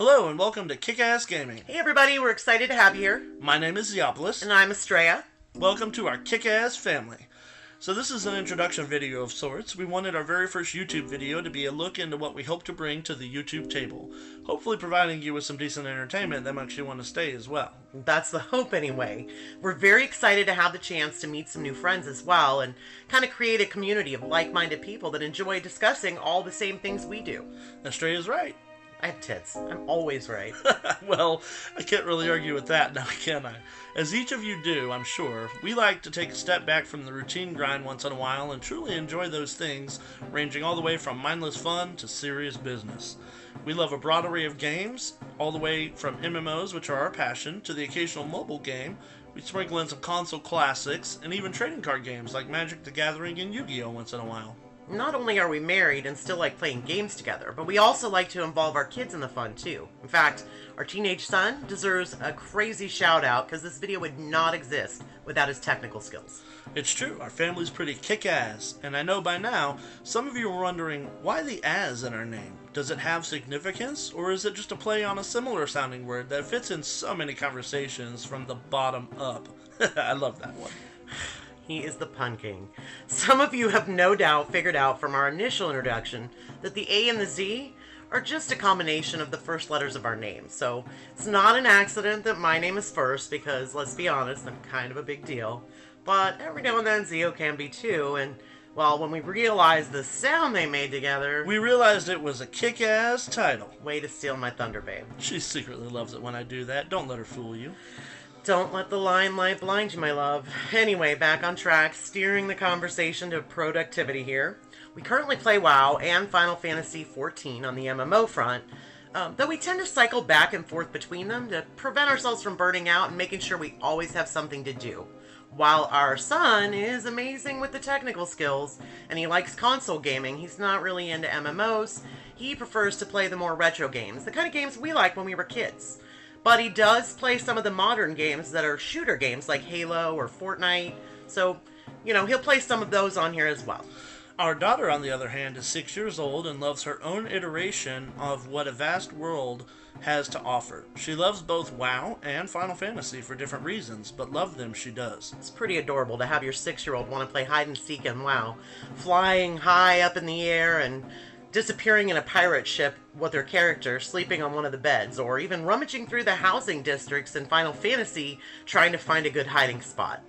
Hello and welcome to KickAZ Gaming. Hey everybody, we're excited to have you here. My name is Zeopolis. And I'm Astraea. Welcome to our KickAZ family. So this is an introduction video of sorts. We wanted our very first YouTube video to be a look into what we hope to bring to the YouTube table. Hopefully providing you with some decent entertainment that makes you want to stay as well. That's the hope anyway. We're very excited to have the chance to meet some new friends as well and kind of create a community of like-minded people that enjoy discussing all the same things we do. Astraea's right. I have tits. I'm always right. Well, I can't really argue with that now, can I? As each of you do, I'm sure, we like to take a step back from the routine grind once in a while and truly enjoy those things, ranging all the way from mindless fun to serious business. We love a broad array of games, all the way from MMOs, which are our passion, to the occasional mobile game. We sprinkle in some console classics, and even trading card games like Magic the Gathering and Yu-Gi-Oh! Once in a while. Not only are we married and still like playing games together, but we also like to involve our kids in the fun too. In fact, our teenage son deserves a crazy shout out because this video would not exist without his technical skills. It's true, our family's pretty kick-ass, and I know by now, some of you are wondering, why the "az" in our name? Does it have significance, or is it just a play on a similar sounding word that fits in so many conversations from the bottom up? I love that one. He is the pun king. Some of you have no doubt figured out from our initial introduction that the A and the Z are just a combination of the first letters of our name. So it's not an accident that my name is first because, let's be honest, I'm kind of a big deal. But every now and then Zeo can be too, and well, when we realized the sound they made together, we realized it was a kick-ass title. Way to steal my thunder, babe. She secretly loves it when I do that. Don't let her fool you. Don't let the limelight blind you, my love. Anyway, back on track, steering the conversation to productivity here. We currently play WoW and Final Fantasy XIV on the MMO front, though we tend to cycle back and forth between them to prevent ourselves from burning out and making sure we always have something to do. While our son is amazing with the technical skills, and he likes console gaming, he's not really into MMOs. He prefers to play the more retro games, the kind of games we liked when we were kids. But he does play some of the modern games that are shooter games like Halo or Fortnite. So, you know, he'll play some of those on here as well. Our daughter, on the other hand, is 6 years old and loves her own iteration of what a vast world has to offer. She loves both WoW and Final Fantasy for different reasons, but love them she does. It's pretty adorable to have your 6-year-old want to play hide and seek in WoW, flying high up in the air and disappearing in a pirate ship with her character sleeping on one of the beds, or even rummaging through the housing districts in Final Fantasy trying to find a good hiding spot.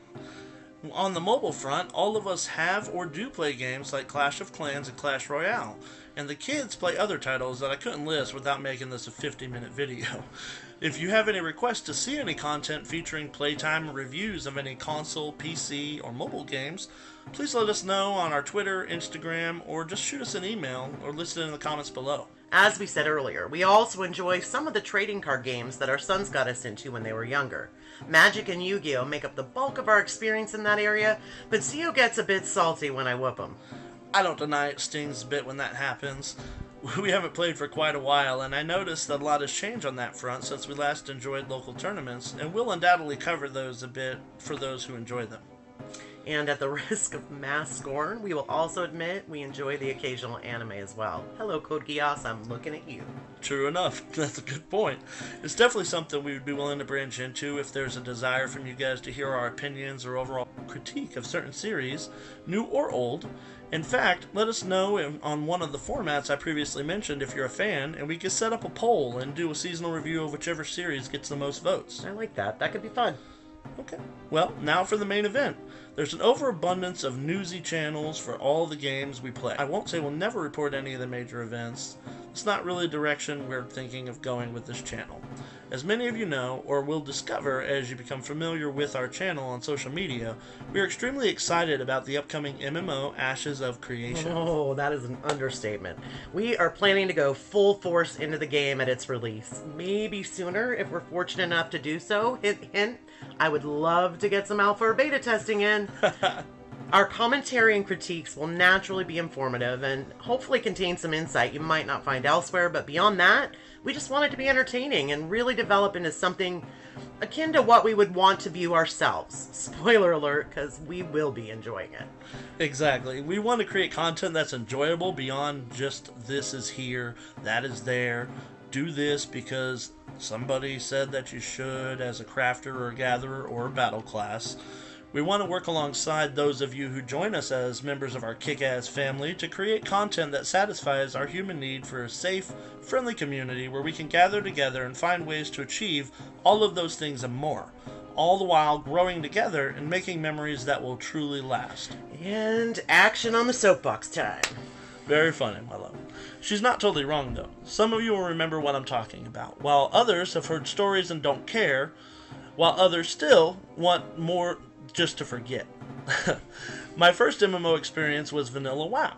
On the mobile front, all of us have or do play games like Clash of Clans and Clash Royale, and the kids play other titles that I couldn't list without making this a 50-minute video. If you have any requests to see any content featuring playtime reviews of any console, PC, or mobile games, please let us know on our Twitter, Instagram, or just shoot us an email or list it in the comments below. As we said earlier, we also enjoy some of the trading card games that our sons got us into when they were younger. Magic and Yu-Gi-Oh! Make up the bulk of our experience in that area, but Zeo gets a bit salty when I whoop him. I don't deny it stings a bit when that happens. We haven't played for quite a while, and I noticed that a lot has changed on that front since we last enjoyed local tournaments, and we'll undoubtedly cover those a bit for those who enjoy them. And at the risk of mass scorn, we will also admit we enjoy the occasional anime as well. Hello, Code Geass, I'm looking at you. True enough, that's a good point. It's definitely something we would be willing to branch into if there's a desire from you guys to hear our opinions or overall critique of certain series, new or old. In fact, let us know on one of the formats I previously mentioned if you're a fan, and we can set up a poll and do a seasonal review of whichever series gets the most votes. I like that. That could be fun. Okay, well, now for the main event. There's an overabundance of newsy channels for all the games we play. I won't say we'll never report any of the major events. It's not really the direction we're thinking of going with this channel. As many of you know, or will discover as you become familiar with our channel on social media, we are extremely excited about the upcoming MMO Ashes of Creation. Oh, that is an understatement. We are planning to go full force into the game at its release. Maybe sooner if we're fortunate enough to do so. Hint, hint. I would love to get some alpha or beta testing in. Our commentary and critiques will naturally be informative and hopefully contain some insight you might not find elsewhere, but beyond that, we just want it to be entertaining and really develop into something akin to what we would want to view ourselves. Spoiler alert, because we will be enjoying it. Exactly. We want to create content that's enjoyable beyond just this is here, that is there. do this because somebody said that you should as a crafter or a gatherer or a battle class. We want to work alongside those of you who join us as members of our KickAZ family to create content that satisfies our human need for a safe, friendly community where we can gather together and find ways to achieve all of those things and more, all the while growing together and making memories that will truly last. And action on the soapbox time. Very funny, my love. She's not totally wrong, though. Some of you will remember what I'm talking about, while others have heard stories and don't care, while others still want more just to forget. My first MMO experience was vanilla WoW.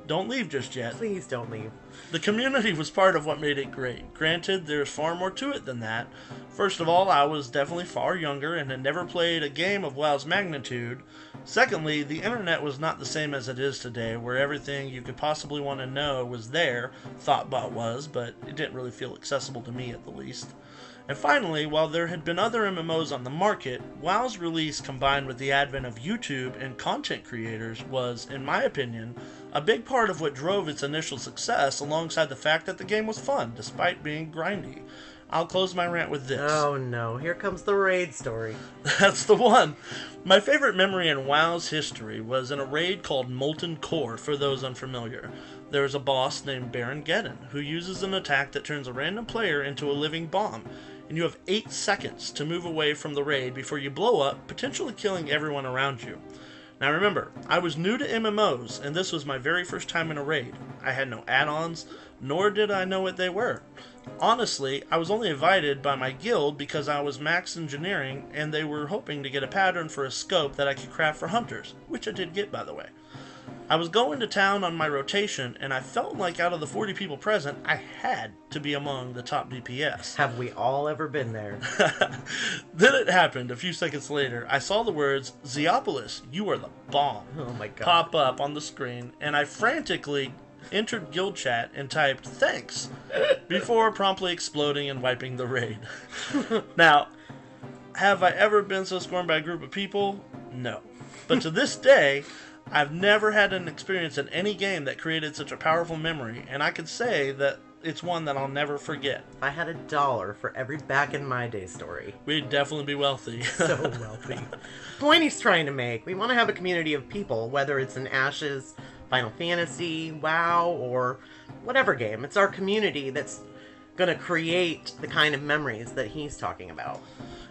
Don't leave just yet. Please don't leave. The community was part of what made it great. Granted, there's far more to it than that. First of all, I was definitely far younger and had never played a game of WoW's magnitude. Secondly, the internet was not the same as it is today, where everything you could possibly want to know was there. Thoughtbot was, but it didn't really feel accessible to me at the least. And finally, while there had been other MMOs on the market, WoW's release combined with the advent of YouTube and content creators was, in my opinion, a big part of what drove its initial success, alongside the fact that the game was fun, despite being grindy. I'll close my rant with this. Oh no, here comes the raid story. That's the one. My favorite memory in WoW's history was in a raid called Molten Core, for those unfamiliar. There is a boss named Baron Geddon, who uses an attack that turns a random player into a living bomb, and you have 8 seconds to move away from the raid before you blow up, potentially killing everyone around you. Now remember, I was new to MMOs, and this was my very first time in a raid. I had no add-ons, nor did I know what they were. Honestly, I was only invited by my guild because I was max engineering, and they were hoping to get a pattern for a scope that I could craft for hunters, which I did get, by the way. I was going to town on my rotation, and I felt like out of the 40 people present, I had to be among the top DPS. Have we all ever been there? Then it happened. A few seconds later, I saw the words, "Zeopolis, you are the bomb," Oh my god. pop up on the screen, and I frantically entered guild chat and typed, "Thanks," before promptly exploding and wiping the raid. Now, have I ever been so scorned by a group of people? No. But to this day, I've never had an experience in any game that created such a powerful memory, and I could say that it's one that I'll never forget. If I had $1 for every back in my day story. We'd definitely be wealthy. So wealthy. Point he's trying to make. We want to have a community of people, whether it's in Ashes, Final Fantasy, WoW, or whatever game. It's our community that's going to create the kind of memories that he's talking about.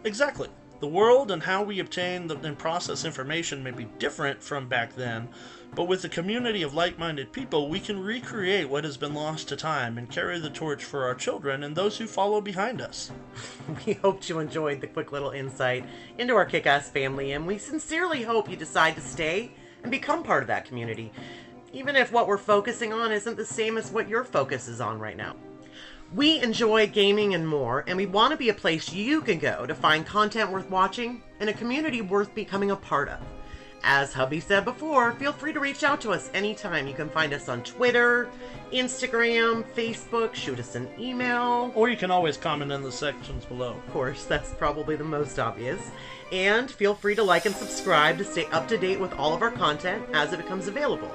Exactly. The world and how we obtain and process information may be different from back then, but with a community of like-minded people, we can recreate what has been lost to time and carry the torch for our children and those who follow behind us. We hope you enjoyed the quick little insight into our KickAZ family, and we sincerely hope you decide to stay and become part of that community, even if what we're focusing on isn't the same as what your focus is on right now. We enjoy gaming and more, and we want to be a place you can go to find content worth watching and a community worth becoming a part of. As hubby said before, feel free to reach out to us anytime. You can find us on Twitter, Instagram, Facebook, shoot us an email. Or you can always comment in the sections below. Of course, that's probably the most obvious. And feel free to like and subscribe to stay up to date with all of our content as it becomes available.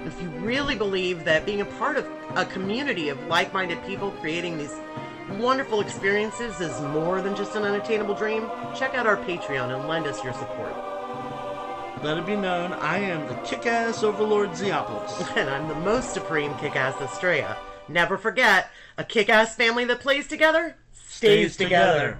If you really believe that being a part of a community of like-minded people creating these wonderful experiences is more than just an unattainable dream, check out our Patreon and lend us your support. Let it be known, I am the kick-ass overlord Zeopolis. And I'm the most supreme kick-ass Astraea. Never forget, a kick-ass family that plays together stays together.